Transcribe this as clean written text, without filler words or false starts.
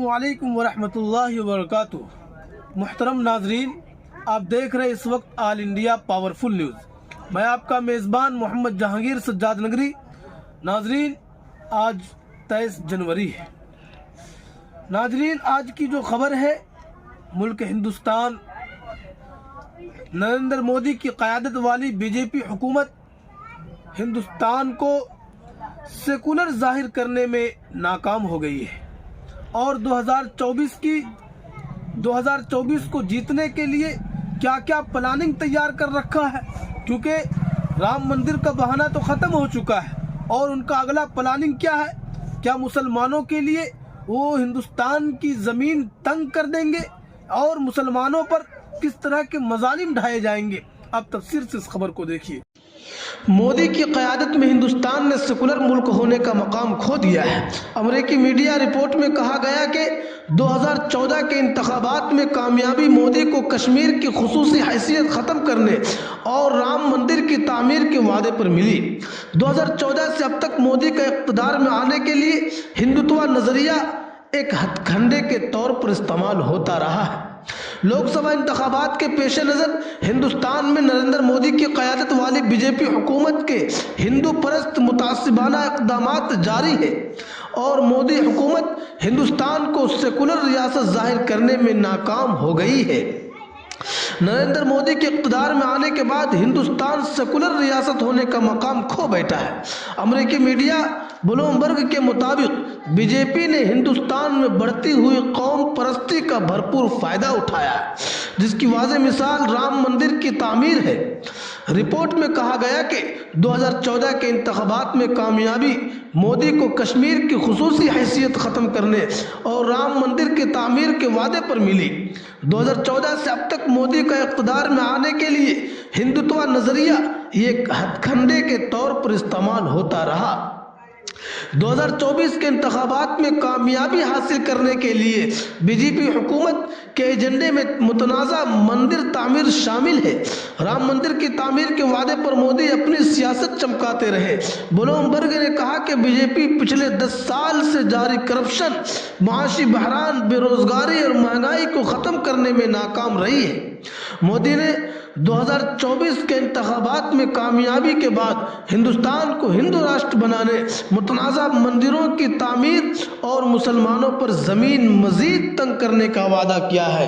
अस्सलामुअलैकुम वरहमतुल्लाहि वबरकातुह। मुहतरम नाजरीन, आप देख रहे इस वक्त ऑल इंडिया पावरफुल न्यूज़। मैं आपका मेज़बान मोहम्मद जहांगीर सज्जाद नगरी। नाजरीन, आज 23 जनवरी है। नाजरीन, आज की जो खबर है, मुल्क हिंदुस्तान नरेंद्र मोदी की क़यादत वाली बीजेपी हुकूमत हिंदुस्तान को सेकुलर जाहिर करने में नाकाम हो गई है और 2024 को जीतने के लिए क्या क्या प्लानिंग तैयार कर रखा है, क्योंकि राम मंदिर का बहाना तो ख़त्म हो चुका है और उनका अगला प्लानिंग क्या है। क्या मुसलमानों के लिए वो हिंदुस्तान की ज़मीन तंग कर देंगे और मुसलमानों पर किस तरह के मज़ालिम ढाए जाएंगे। अब तफसीर से इस खबर को देखिए। मोदी की क़यादत में हिंदुस्तान ने सेकुलर मुल्क होने का मकाम खो दिया है। अमेरिकी मीडिया रिपोर्ट में कहा गया कि 2014 के इंतखाबात में कामयाबी मोदी को कश्मीर की खुसूसी हैसियत ख़त्म करने और राम मंदिर की तामीर के वादे पर मिली। 2014 से अब तक मोदी का इक़्तिदार में आने के लिए हिंदुत्व नज़रिया एक हथकंडे के तौर पर इस्तेमाल होता रहा है। लोकसभा इंतखाबात के पेश नज़र हिंदुस्तान में नरेंद्र मोदी की क़यादत वाली बीजेपी हुकूमत के हिंदू परस्त मुतासिबाना इक़दामात जारी है और मोदी हुकूमत हिंदुस्तान को सेकुलर रियासत जाहिर करने में नाकाम हो गई है। नरेंद्र मोदी के इक़्तिदार में आने के बाद हिंदुस्तान सेकुलर रियासत होने का मकाम खो बैठा है। अमेरिकी मीडिया ब्लूमबर्ग के मुताबिक बीजेपी ने हिंदुस्तान में बढ़ती हुई कौम परस्ती का भरपूर फ़ायदा उठाया है, जिसकी वाज़ेह मिसाल राम मंदिर की तामीर है। रिपोर्ट में कहा गया कि 2014 के इंतखाबात में कामयाबी मोदी को कश्मीर की खुसूसी हैसियत ख़त्म करने और राम मंदिर की तामीर के वादे पर मिली। 2014 से अब तक मोदी का इक़्तिदार में आने के लिए हिंदुत्व नज़रिया एक हथकंडे के तौर पर इस्तेमाल होता रहा। 2024 के इंतखाबात में कामयाबी हासिल करने के लिए बीजेपी हुकूमत के एजेंडे में मुतनाज़ा मंदिर तामीर शामिल है। राम मंदिर की तामीर के वादे पर मोदी अपनी सियासत चमकाते रहे। ब्लूमबर्ग ने कहा कि बीजेपी पिछले 10 साल से जारी करप्शन, माशी बहरान, बेरोजगारी और महंगाई को ख़त्म करने में नाकाम रही है। मोदी ने 2024 के इंतखाबात में कामयाबी के बाद हिंदुस्तान को हिंदू राष्ट्र बनाने, मुतनाज़ा मंदिरों की तामीर और मुसलमानों पर ज़मीन मज़ीद तंग करने का वादा किया है।